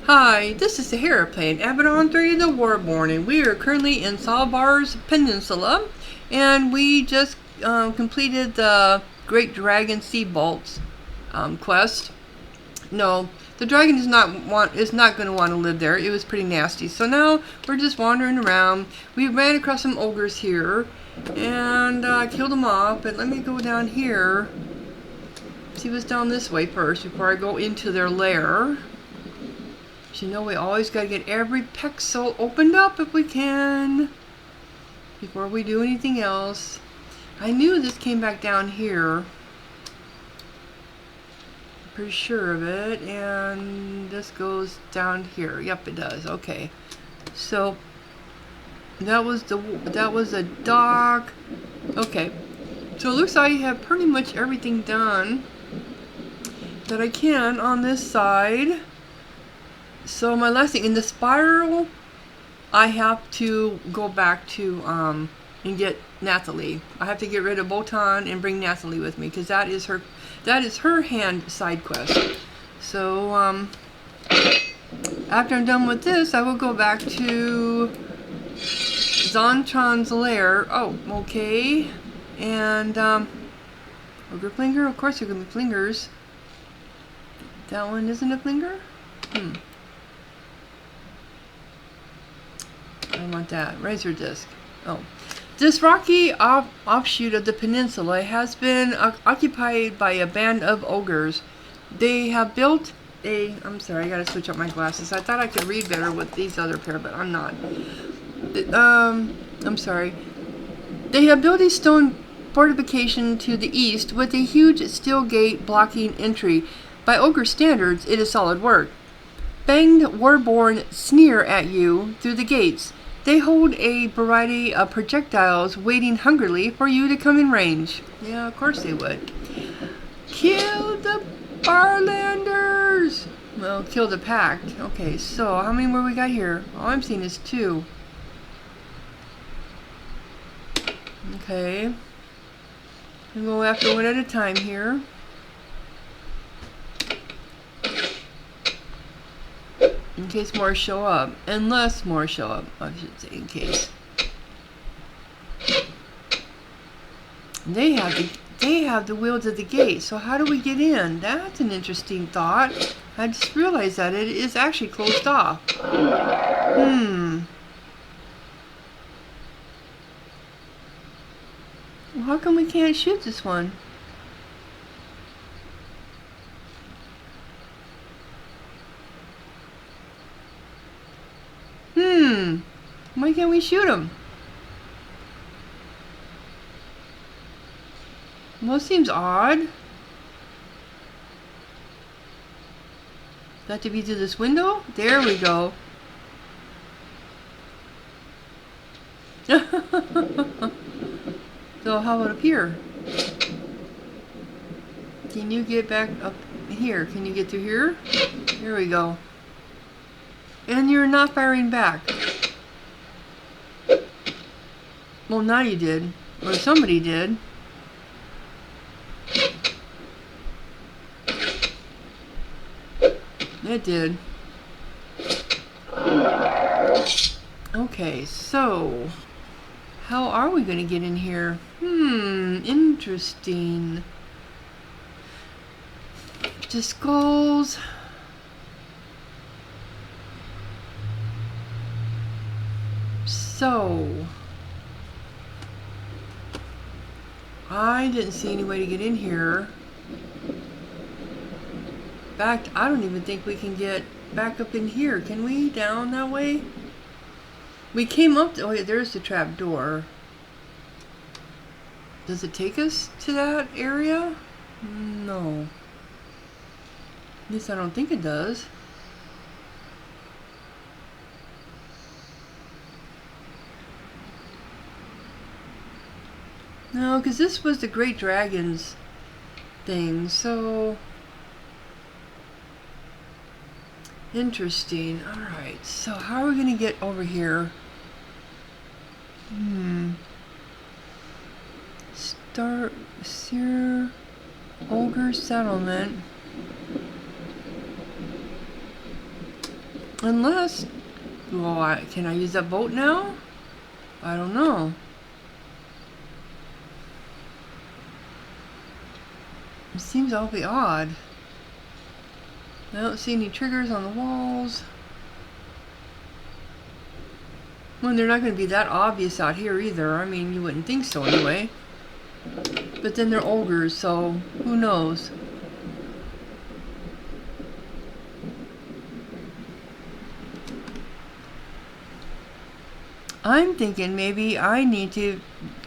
Hi, this is Sahara playing Avadon 3 the Warborn, and we are currently in Salvar's Peninsula, and we just completed the Great Dragon Sea Bolts quest. No, the dragon is not going to want to live there. It was pretty nasty. So now we're just wandering around. We ran across some ogres here, and killed them off. But let me go down here. See what's down this way first before I go into their lair. You know, we always got to get every pixel opened up if we can before we do anything else. I knew this came back down here. I'm pretty sure of it. And this goes down here. Yep, it does. Okay. So that was a dock. Okay. So it looks like I have pretty much everything done that I can on this side. So my last thing, in the spiral, I have to go back to and get Nathalie. I have to get rid of Botan and bring Nathalie with me because that is her hand side quest. So after I'm done with this, I will go back to Zontron's lair. Oh, okay. And ogre flinger. Of course, they're gonna be flingers. That one isn't a flinger. I want that. Razor disc. Oh. This rocky offshoot of the peninsula has been occupied by a band of ogres. They have built a... I'm sorry, I gotta switch up my glasses. I thought I could read better with these other pair, but I'm not. I'm sorry. They have built a stone fortification to the east with a huge steel gate blocking entry. By ogre standards, it is solid work. Banged Warborn sneer at you through the gates. They hold a variety of projectiles waiting hungrily for you to come in range. Yeah, of course they would. Kill the Barlanders! Well, kill the Pact. Okay, so how many more we got here? All I'm seeing is 2. Okay. We'll go after one at a time here. In case more show up. Unless more show up, I should say, in case. They have the wheel to the gate, so how do we get in? That's an interesting thought. I just realized that it is actually closed off. Well, how come we can't shoot this one? Why can't we shoot him? Well, it seems odd. Got to be through this window? There we go. So how about up here? Can you get back up here? Can you get through here? There we go. And you're not firing back. Well, now you did. Or somebody did. It did. Okay, so how are we going to get in here? Interesting. The skulls. So I didn't see any way to get in here. In fact, I don't even think we can get back up in here. Can we? Down that way? We came up to... Oh, yeah, there's the trap door. Does it take us to that area? No. At least I don't think it does. No, because this was the Great Dragon's thing, so... Interesting. Alright, so how are we going to get over here? Start Seer Ogre Settlement. Unless, well, can I use that boat now? I don't know. It seems awfully odd. I don't see any triggers on the walls. Well, they're not going to be that obvious out here either. I mean, you wouldn't think so anyway. But then they're ogres, so who knows? I'm thinking maybe I need to...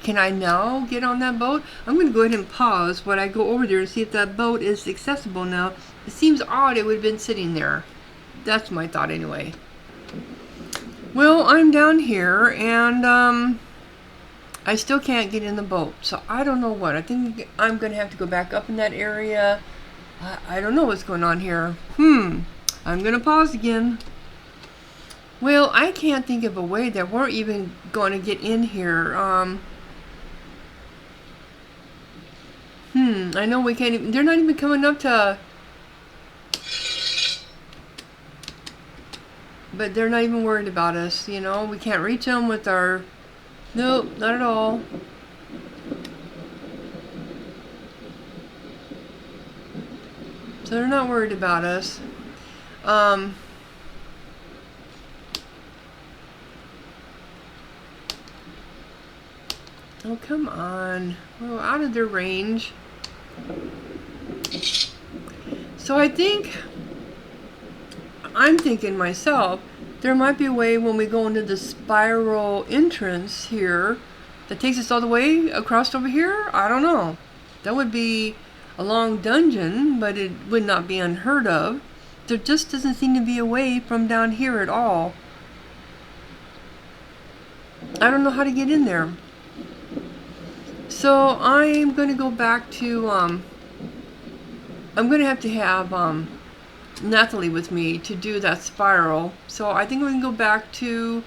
Can I now get on that boat? I'm going to go ahead and pause while I go over there and see if that boat is accessible now. It seems odd it would have been sitting there. That's my thought anyway. Well, I'm down here and I still can't get in the boat. So I don't know what. I think I'm going to have to go back up in that area. I don't know what's going on here. I'm going to pause again. Well, I can't think of a way that we're even going to get in here. I know we can't even... They're not even coming up to... But they're not even worried about us, you know? We can't reach them with our... Nope, not at all. So they're not worried about us. Oh, come on. We're out of their range. So I'm thinking myself, there might be a way when we go into the spiral entrance here that takes us all the way across over here. I don't know. That would be a long dungeon, but it would not be unheard of. There just doesn't seem to be a way from down here at all. I don't know how to get in there. So I'm going to go back to, I'm going to have Nathalie with me to do that spiral. So I think we can go back to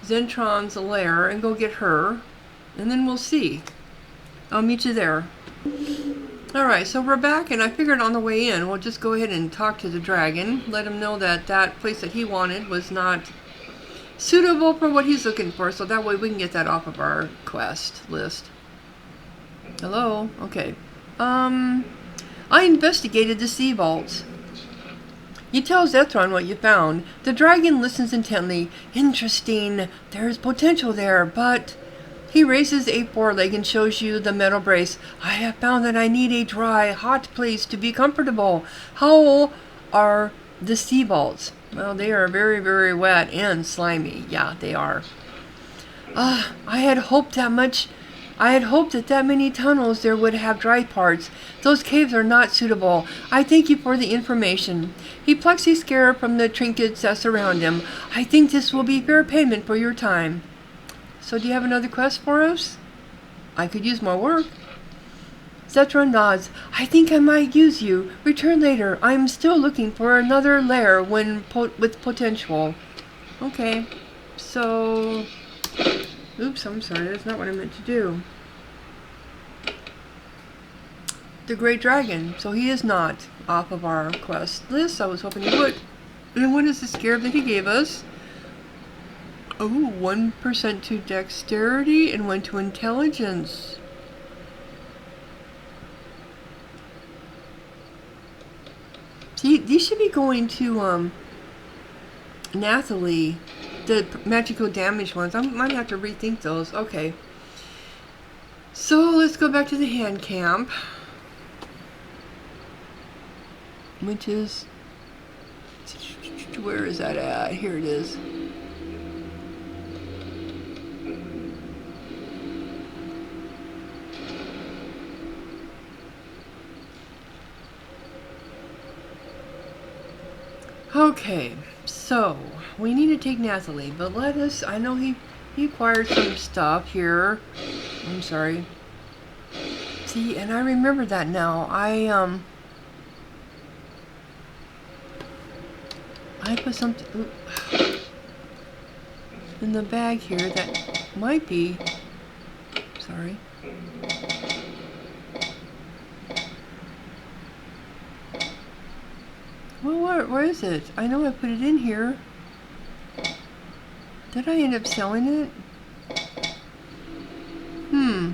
Zentron's lair and go get her. And then we'll see. I'll meet you there. Alright, so we're back, and I figured on the way in, we'll just go ahead and talk to the dragon. Let him know that that place that he wanted was not suitable for what he's looking for. So that way we can get that off of our quest list. Hello? Okay. I investigated the sea vaults. You tell Zethron what you found. The dragon listens intently. Interesting. There's potential there, but... He raises a foreleg and shows you the metal brace. I have found that I need a dry, hot place to be comfortable. How are the sea vaults? Well, they are very, very wet and slimy. Yeah, they are. I had hoped that that many tunnels there would have dry parts. Those caves are not suitable. I thank you for the information. He plucks a scarab from the trinkets that surround him. I think this will be fair payment for your time. So do you have another quest for us? I could use more work. Zetron nods. I think I might use you. Return later. I'm still looking for another lair with potential. Okay. So... Oops, I'm sorry. That's not what I meant to do. The Great Dragon. So he is not off of our quest list. I was hoping he would. And what is the scarab that he gave us? Oh, 1% to dexterity and 1 to intelligence. See, these should be going to Nathalie, the magical damage ones. I might have to rethink those. Okay. So let's go back to the hand camp, which is, where is that at? Here it is. Okay, so we need to take Nathalie, but I know he acquired some stuff here. I'm sorry. See, and I remember that now. I put something in the bag here that might be, sorry. Well, where is it? I know I put it in here. Did I end up selling it? Hmm.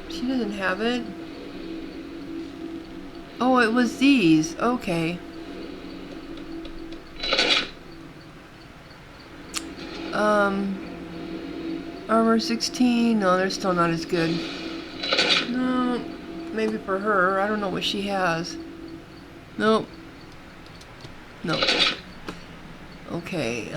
She doesn't have it. Oh, it was these. Okay. Armor 16. No, they're still not as good. No, maybe for her. I don't know what she has. Nope. Nope. Okay,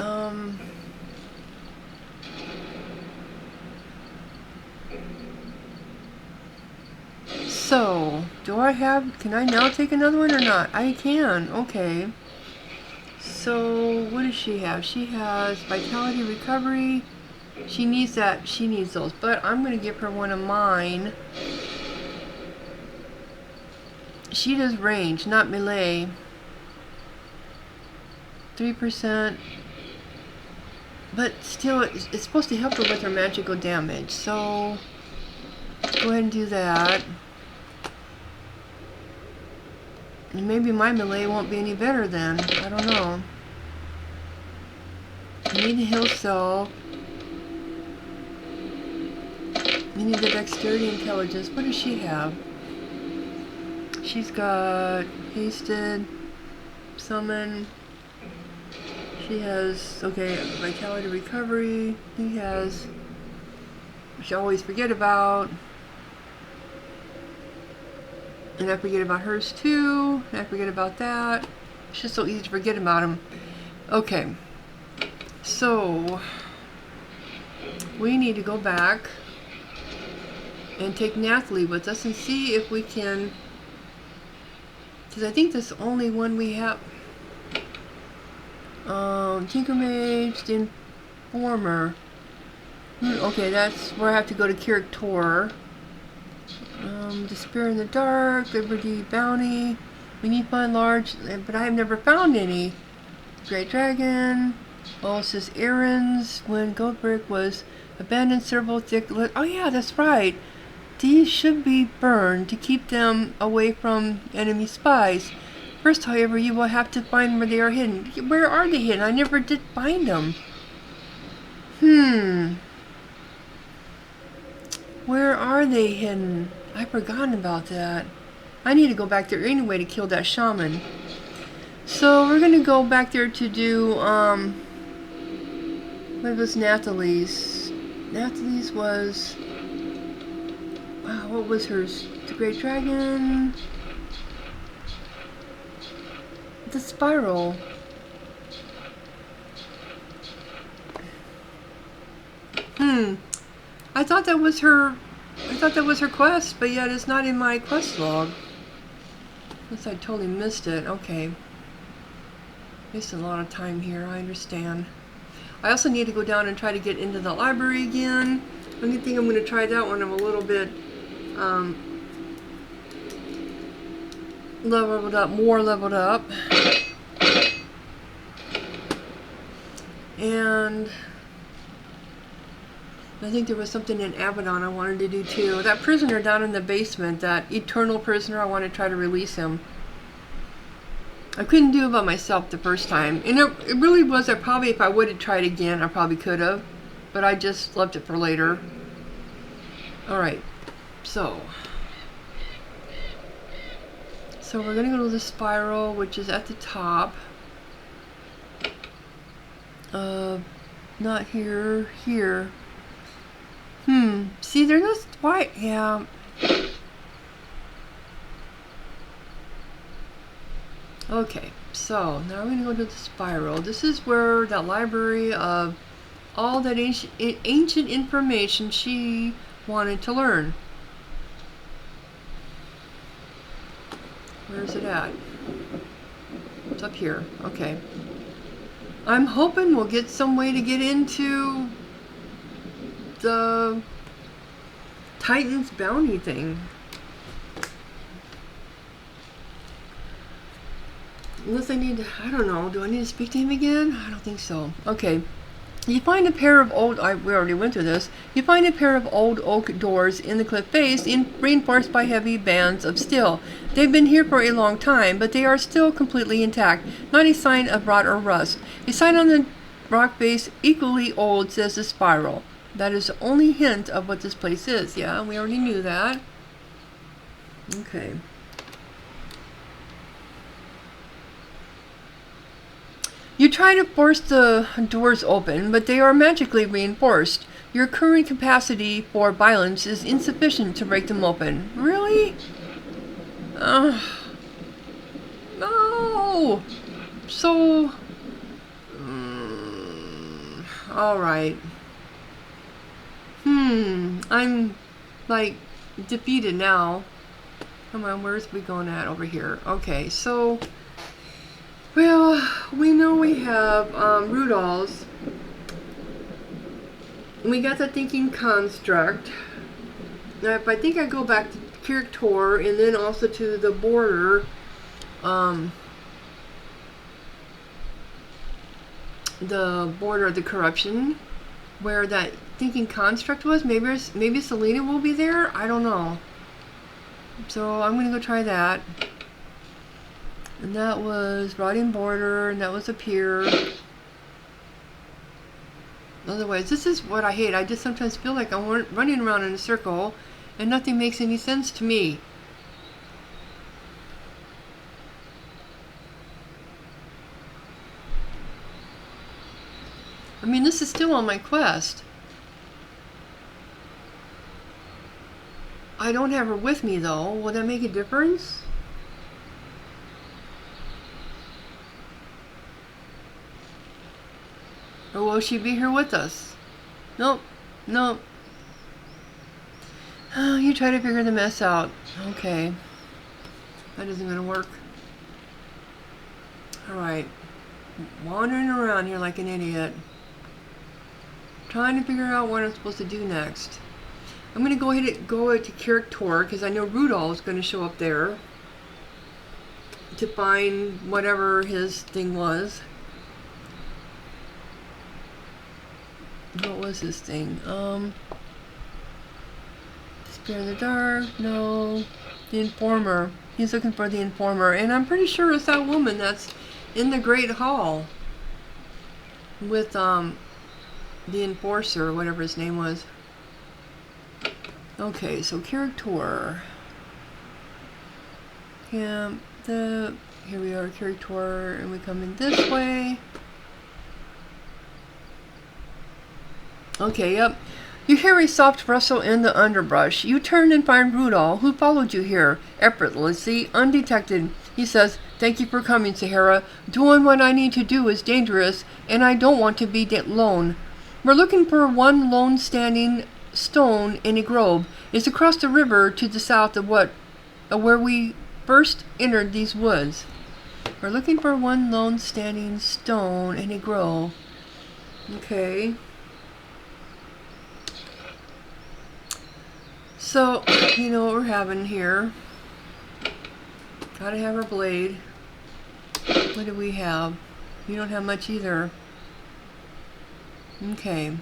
so, can I now take another one or not? I can, okay. So, what does she have? She has Vitality Recovery. She needs that, she needs those, but I'm gonna give her one of mine. She does range, not melee. 3%. But still, it's supposed to help her with her magical damage, so let's go ahead and do that. And maybe my melee won't be any better then. I don't know. You need a heal cell. You need the dexterity intelligence. What does she have? She's got hasted, summon. She has, okay, vitality recovery. He has, which I always forget about. And I forget about hers too. And I forget about that. It's just so easy to forget about them. Okay. So, we need to go back and take Nathalie with us and see if we can, because I think that's the only one we have. Tinker Mage, the Informer. Okay, that's where I have to go to Kirik Tor. Despair in the Dark, Liberty Bounty. We need to find large, but I have never found any. Great Dragon. Oh, it says errands. When Goldbrick was abandoned, several thick. Oh yeah, that's right. These should be burned to keep them away from enemy spies. First, however, you will have to find where they are hidden. Where are they hidden? I never did find them. Where are they hidden? I've forgotten about that. I need to go back there anyway to kill that shaman. So we're gonna go back there to do, what was Nathalie's? Nathalie's was, wow, what was hers? The Great Dragon. The Spiral. I thought that was her quest, but yet it's not in my quest log. Unless I totally missed it. Okay. Wasted a lot of time here, I understand. I also need to go down and try to get into the library again. I think I'm going to try that one. I'm a little bit more leveled up. And I think there was something in Avadon I wanted to do too. That prisoner down in the basement, that eternal prisoner, I want to try to release him. I couldn't do it by myself the first time. And it really was, if I would have tried again, I probably could have. But I just left it for later. Alright, so we're going to go to the spiral, which is at the top. Not here, here. See, they're just white, yeah. Okay, so now we're going to go to the spiral. This is where that library of all that ancient information she wanted to learn. Where is it at? It's up here. Okay. I'm hoping we'll get some way to get into the Titan's bounty thing. Unless I need to, I don't know, do I need to speak to him again? I don't think so. Okay. You find a pair of old, we already went through this. You find a pair of old oak doors in the cliff face, reinforced by heavy bands of steel. They've been here for a long time, but they are still completely intact. Not a sign of rot or rust. A sign on the rock base equally old, says the spiral. That is the only hint of what this place is. Yeah, we already knew that. Okay. You try to force the doors open, but they are magically reinforced. Your current capacity for violence is insufficient to break them open. Really? No! So... alright. I'm, like, defeated now. Come on, where's we going at over here? Okay, so... well, we know we have Rudolph's. We got the thinking construct. Now, if I think I go back to character and then also to the border, of the corruption, where that thinking construct was, maybe Selena will be there. I don't know. So I'm gonna go try that. And that was rotting border, and that was up here. Otherwise, this is what I hate. I just sometimes feel like I'm running around in a circle and nothing makes any sense to me. I mean, this is still on my quest. I don't have her with me though. Will that make a difference? Or will she be here with us? Nope. Nope. Oh, you try to figure the mess out. Okay. That isn't gonna work. Alright. Wandering around here like an idiot. Trying to figure out what I'm supposed to do next. I'm gonna go ahead and go to character because I know Rudow is gonna show up there to find whatever his thing was. What was his thing? Spare the dark? No. The informer. He's looking for the informer. And I'm pretty sure it's that woman that's in the Great Hall. With, the enforcer, whatever his name was. Okay, so character. Camp, here we are, character, and we come in this way. Okay, yep. You hear a soft rustle in the underbrush. You turn and find Rudow, who followed you here, effortlessly, undetected. He says, "Thank you for coming, Sahara. Doing what I need to do is dangerous, and I don't want to be alone. We're looking for one lone standing stone in a grove. It's across the river to the south of where we first entered these woods. We're looking for one lone standing stone in a grove." Okay. So, you know what we're having here. Gotta have our blade. What do we have? We don't have much either. Okay.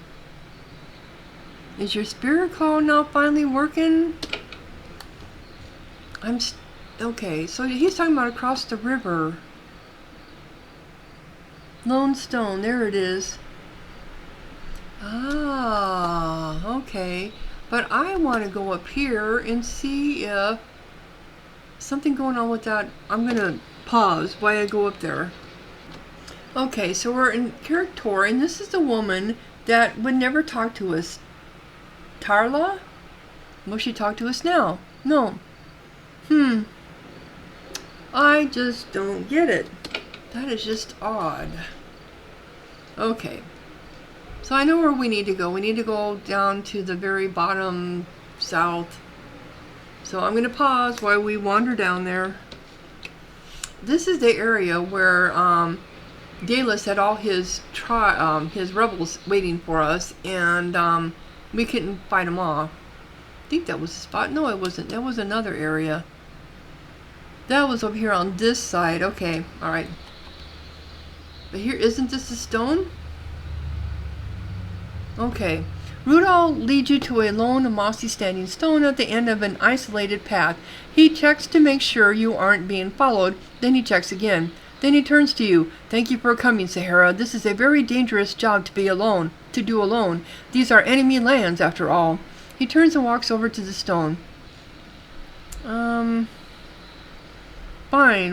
Is your spirit claw now finally working? Okay, so he's talking about across the river. Lone stone, there it is. Ah, okay. But I want to go up here and see if something going on with that. I'm gonna pause while I go up there. Okay, so we're in character, and this is the woman that would never talk to us. Tarla? Will she talk to us now? No. I just don't get it. That is just odd. Okay. So I know where we need to go. We need to go down to the very bottom south. So I'm going to pause while we wander down there. This is the area where Dallas had all his rebels waiting for us, and we couldn't fight them off. I think that was the spot. No, it wasn't. That was another area. That was over here on this side. Okay, all right. But here, isn't this a stone? Okay. Rudow leads you to a lone, mossy standing stone at the end of an isolated path. He checks to make sure you aren't being followed, then he checks again. Then he turns to you. Thank you for coming, Sahara. This is a very dangerous job to do alone. These are enemy lands, after all. He turns and walks over to the stone. Fine.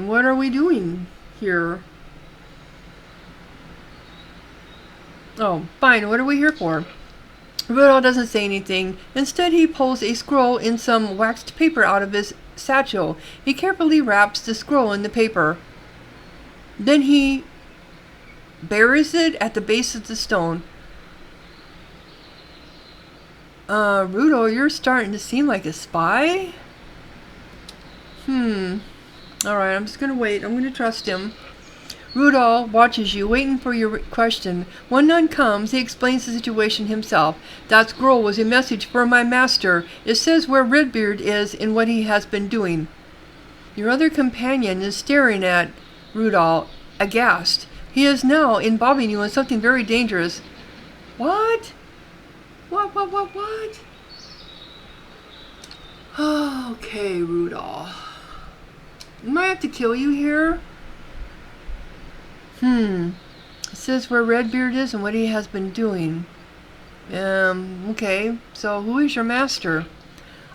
What are we doing here? Oh, fine. What are we here for? Rudow doesn't say anything. Instead, he pulls a scroll in some waxed paper out of his satchel. He carefully wraps the scroll in the paper. Then he buries it at the base of the stone. Rudow, you're starting to seem like a spy? Alright, I'm just gonna wait. I'm gonna trust him. Rudow watches you, waiting for your question. When none comes, he explains the situation himself. That scroll was a message for my master. It says where Redbeard is and what he has been doing. Your other companion is staring at Rudow, aghast. He is now involving you in something very dangerous. What? What? Okay, Rudow. Might have to kill you here. It says where Redbeard is and what he has been doing. Okay. So who is your master?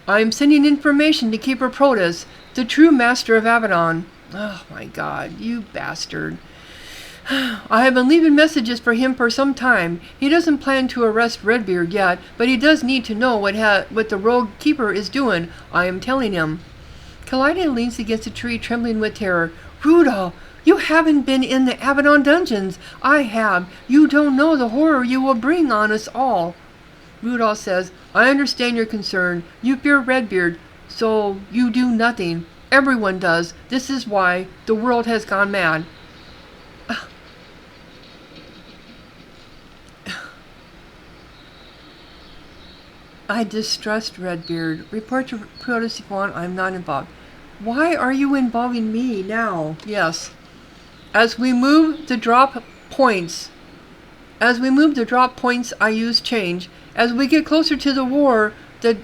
I'm sending information to Keeper Protus, the true master of Avadon. Oh my god, you bastard. I have been leaving messages for him for some time. He doesn't plan to arrest Redbeard yet, but he does need to know what the rogue keeper is doing. I am telling him. Kalyda leans against a tree, trembling with terror. Rudow, you haven't been in the Avadon dungeons. I have. You don't know the horror you will bring on us all. Rudow says, I understand your concern. You fear Redbeard, so you do nothing. Everyone does. This is why the world has gone mad. I distrust Redbeard. Report to Protus if you want. I'm not involved. Why are you involving me now? Yes. As we move the drop points, I use change. As we get closer to the war, the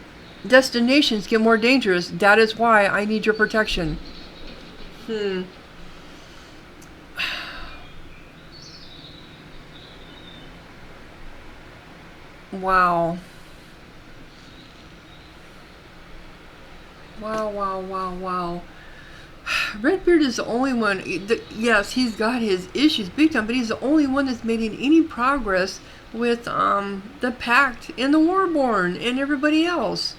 destinations get more dangerous. That is why I need your protection. Wow. Wow. Redbeard is the only one, yes, he's got his issues big time, but he's the only one that's making any progress with the Pact and the Warborn and everybody else.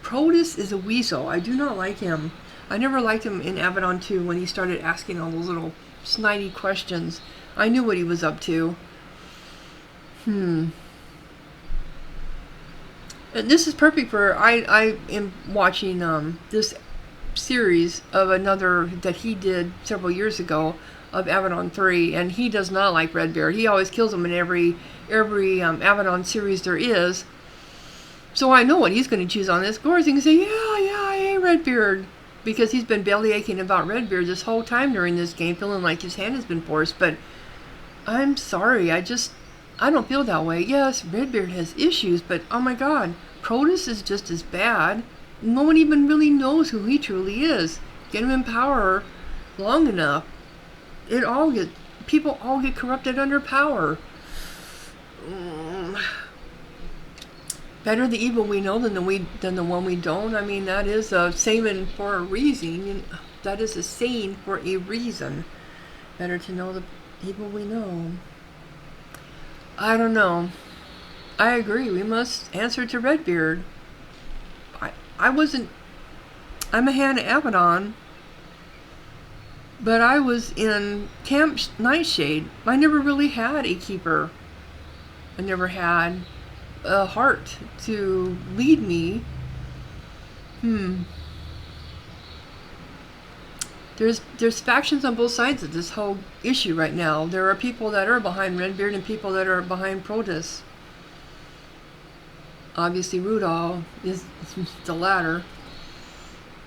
Protus is a weasel. I do not like him. I never liked him in Avadon 2 when he started asking all those little snidey questions. I knew what he was up to. And this is perfect for, I am watching this series of another that he did several years ago of Avadon 3, and he does not like Redbeard. He always kills him in every Avadon series there is. So I know what he's going to choose on this. Gore's going to say, yeah, I hate Redbeard, because he's been belly aching about Redbeard this whole time during this game, feeling like his hand has been forced. But I'm sorry, I don't feel that way. Yes, Redbeard has issues, but oh my god, Protus is just as bad. No one even really knows who he truly is. Get him in power long enough, people all get corrupted under power. Better the evil we know than the one we don't. I mean, that is a saying for a reason. That is a saying for a reason. Better to know the evil we know. I don't know. I agree. We must answer to Redbeard. I'm a hand of Avadon, but I was in Camp Nightshade. I never really had a keeper. I never had a heart to lead me. There's factions on both sides of this whole issue right now. There are people that are behind Redbeard and people that are behind Protus. Obviously Rudow is the latter.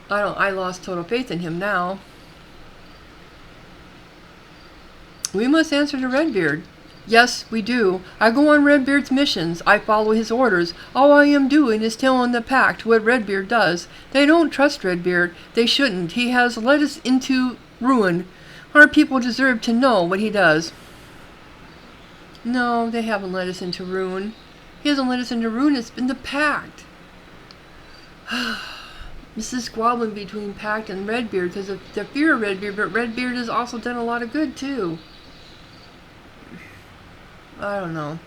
I lost total faith in him now. We must answer to Redbeard. Yes, we do. I go on Redbeard's missions. I follow his orders. All I am doing is telling the Pact what Redbeard does. They don't trust Redbeard. They shouldn't. He has led us into ruin. Our people deserve to know what he does. No, they haven't let us into Ruin. He hasn't let us into Ruin. It's been the Pact. This is squabbling between Pact and Redbeard because of the fear of Redbeard, but Redbeard has also done a lot of good too. I don't know.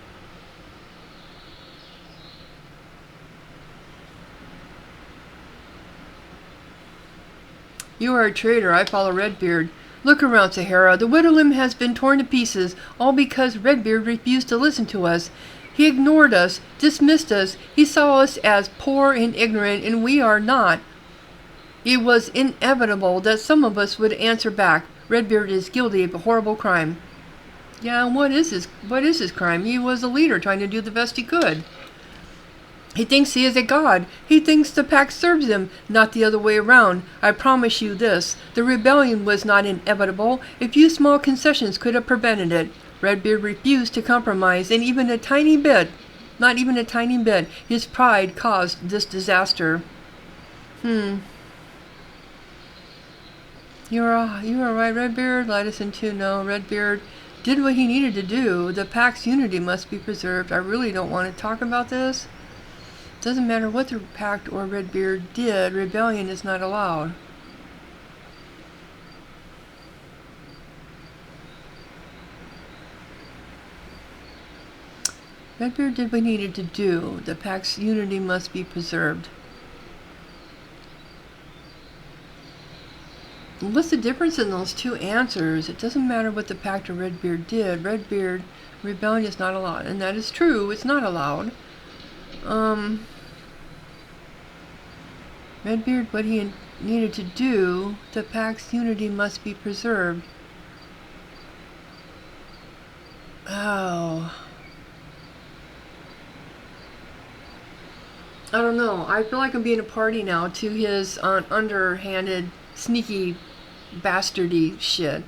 You are a traitor. I follow Redbeard. Look around, Sahara. The Widowlim has been torn to pieces, all because Redbeard refused to listen to us. He ignored us, dismissed us. He saw us as poor and ignorant, and we are not. It was inevitable that some of us would answer back. Redbeard is guilty of a horrible crime. Yeah, and what is his crime? He was a leader trying to do the best he could. He thinks he is a god. He thinks the Pact serves him, not the other way around. I promise you this. The rebellion was not inevitable. A few small concessions could have prevented it. Redbeard refused to compromise, and even a tiny bit, not even a tiny bit, his pride caused this disaster. You are right, Redbeard. Light us into no. Redbeard did what he needed to do. The Pact's unity must be preserved. I really don't want to talk about this. Doesn't matter what the Pact or Redbeard did, rebellion is not allowed. Redbeard did what he needed to do. The Pact's unity must be preserved. What's the difference in those two answers? It doesn't matter what the Pact or Redbeard did. Redbeard, rebellion is not allowed. And that is true, it's not allowed. Redbeard, what he needed to do, the Pact's unity must be preserved. Oh. I don't know. I feel like I'm being a party now to his underhanded, sneaky, bastardy shit.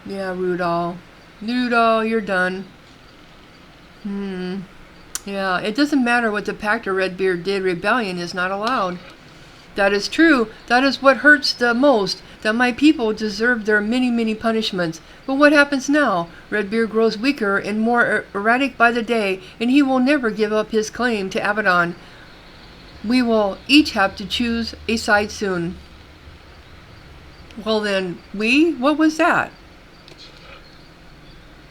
Yeah, Rudow. Rudow, you're done. Yeah, it doesn't matter what the Pact or Redbeard did. Rebellion is not allowed. That is true. That is what hurts the most. That my people deserve their many, many punishments. But what happens now? Redbeard grows weaker and more erratic by the day, and he will never give up his claim to Avadon. We will each have to choose a side soon. Well then, what was that?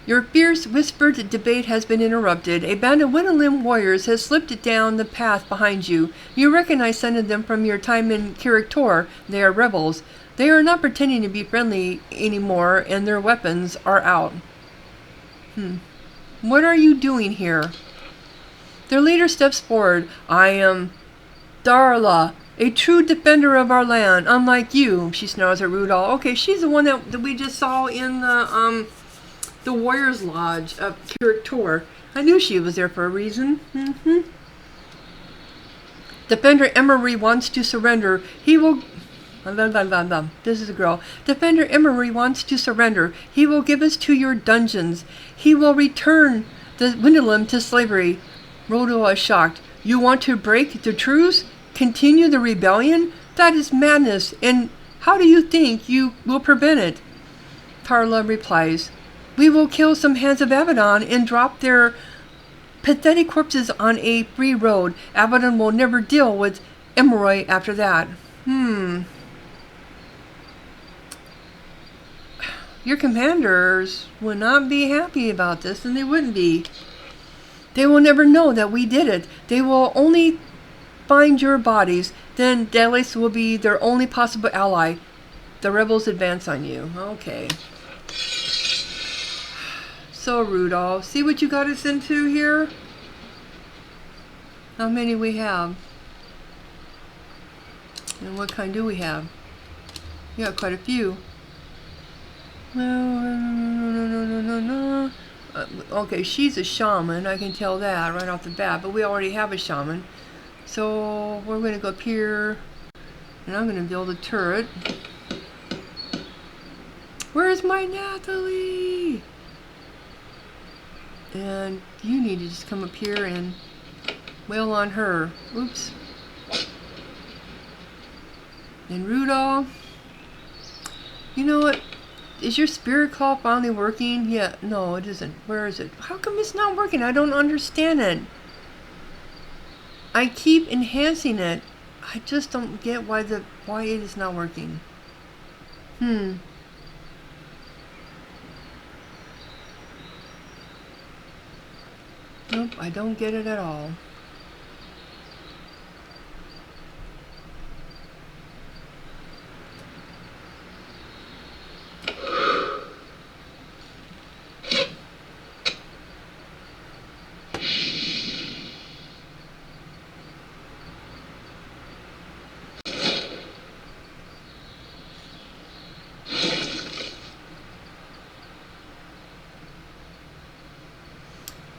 Your fierce, whispered debate has been interrupted. A band of Widowlim warriors has slipped down the path behind you. You recognize some of them from your time in Kiriktor. They are rebels. They are not pretending to be friendly anymore, and their weapons are out. What are you doing here? Their leader steps forward. I am Darla, a true defender of our land, unlike you, she snarls at Rudow. Okay, she's the one that we just saw in the Warriors Lodge of Kiriktor. I knew she was there for a reason. Defender Emery wants to surrender. He will... This is a girl. Defender Emery wants to surrender. He will give us to your dungeons. He will return the Widowlim to slavery. Rudow is shocked. You want to break the truce? Continue the rebellion? That is madness. And how do you think you will prevent it? Tarla replies. We will kill some Hands of Avadon and drop their pathetic corpses on a free road. Avadon will never deal with Emery after that. Your commanders would not be happy about this, and they wouldn't be. They will never know that we did it. They will only find your bodies. Then Delis will be their only possible ally. The rebels advance on you. Okay. So, Rudow, see what you got us into here? How many we have? And what kind do we have? We got quite a few. No. Okay, she's a shaman. I can tell that right off the bat. But we already have a shaman. So, we're going to go up here. And I'm going to build a turret. Where's my Nathalie? And you need to just come up here and wail on her. Oops. And Rudow, You know what? Is your spirit claw finally working? Yeah, no, it isn't. Where is it? How come it's not working? I don't understand it. I keep enhancing it. I just don't get why it is not working. Nope, I don't get it at all.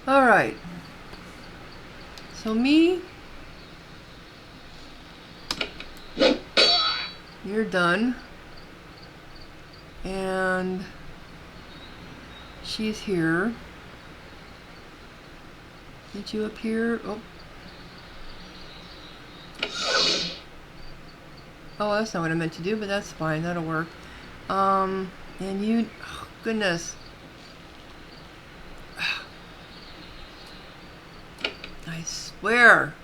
Alright. So me, you're done. And she's here. Get you up here. Oh. Oh, that's not what I meant to do, but that's fine. That'll work. And you, oh, goodness. I swear.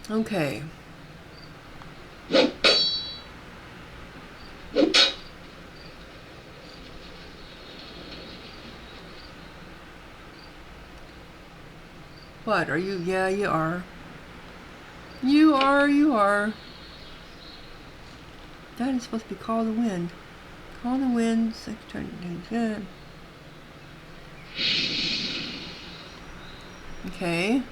Okay. What, are you? Yeah, you are. You are. That is supposed to be Call the Wind. Call the Wind, okay.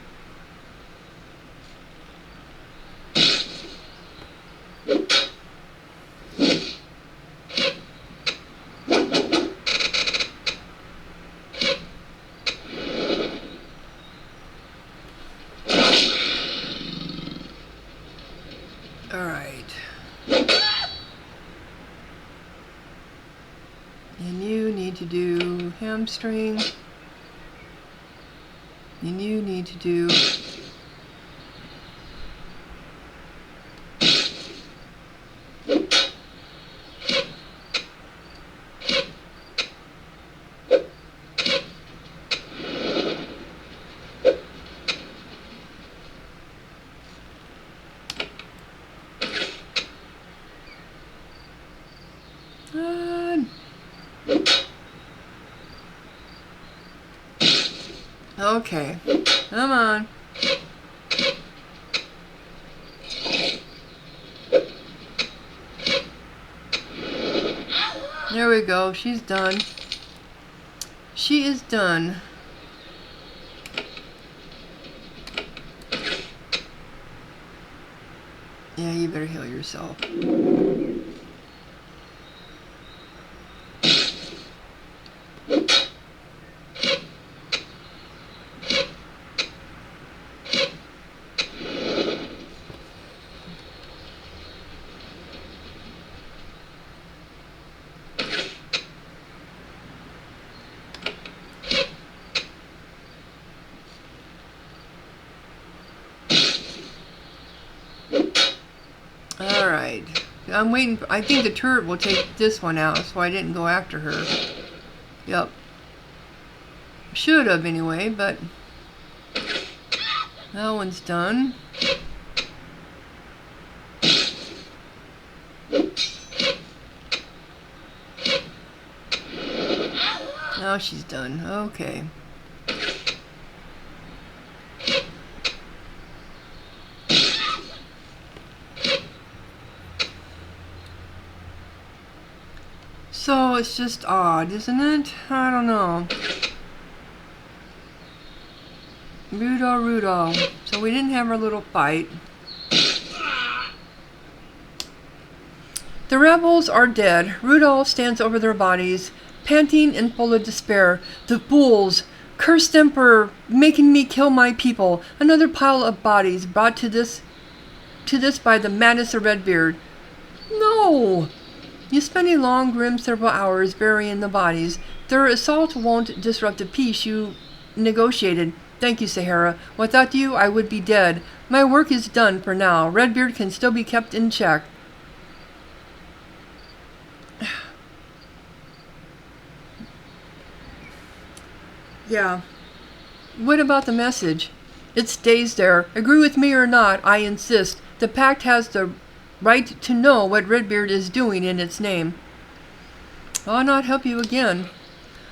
Alright. And you need to do hamstring. And you need to do okay, come on. There we go, she's done. She is done. Yeah, you better heal yourself. Alright. I'm waiting. I think the turret will take this one out, so I didn't go after her. Yep. Should have anyway, but that one's done. Now she's done. Okay. So it's just odd, isn't it? I don't know. Rudow. So we didn't have our little fight. The rebels are dead. Rudow stands over their bodies, panting and full of despair. The fools! Curse them for making me kill my people. Another pile of bodies brought to this by the madness of Redbeard. No! You spent a long, grim several hours burying the bodies. Their assault won't disrupt the peace you negotiated. Thank you, Sahara. Without you, I would be dead. My work is done for now. Redbeard can still be kept in check. Yeah. What about the message? It stays there. Agree with me or not, I insist. The Pact has the right to know what Redbeard is doing in its name. I'll not help you again.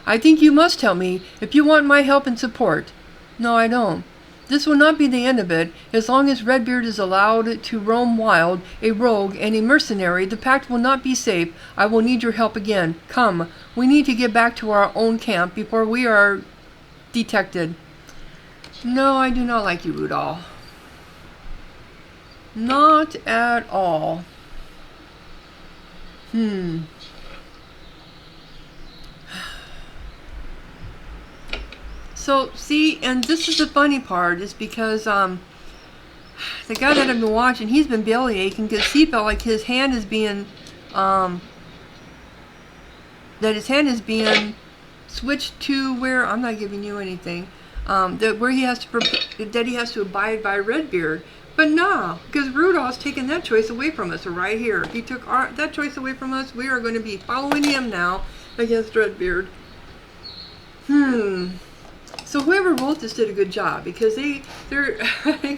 I think you must tell me if you want my help and support. No, I don't. This will not be the end of it. As long as Redbeard is allowed to roam wild, a rogue and a mercenary, the Pact will not be safe. I will need your help again. Come, we need to get back to our own camp before we are detected. No, I do not like you, Rudow. Not at all. So, see, and this is the funny part, is because, the guy that I've been watching, he's been belly aching because he felt like his hand is being, switched to where, I'm not giving you anything, that he has to abide by Redbeard. But no, because Rudolph's taken that choice away from us right here. He took that choice away from us. We are going to be following him now against Redbeard. So whoever wrote this did a good job, because they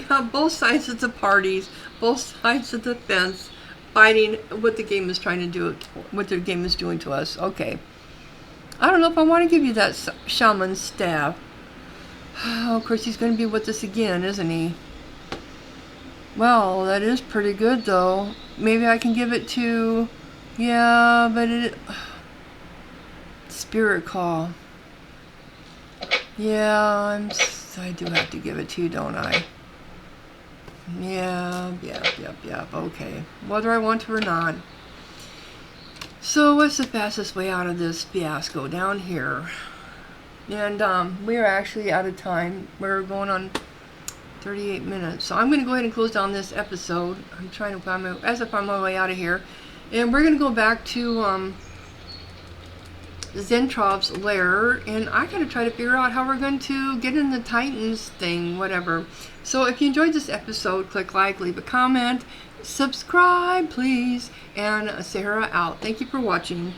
got both sides of the parties, both sides of the fence, fighting what the game is trying to do, what the game is doing to us. Okay. I don't know if I want to give you that shaman staff. Oh, of course, he's going to be with us again, isn't he? Well, that is pretty good, though. Maybe I can give it to... Yeah, but it... Spirit Call. Yeah, I do have to give it to you, don't I? Yeah, okay. Whether I want to or not. So, what's the fastest way out of this fiasco? Down here. And, we are actually out of time. We're going on 38 minutes. So I'm going to go ahead and close down this episode. I'm trying to find my way out of here. And we're going to go back to Zentrov's lair, and I gotta try to figure out how we're going to get in the Titans thing, whatever. So if you enjoyed this episode, click like, leave a comment, subscribe please, and Sahara out. Thank you for watching.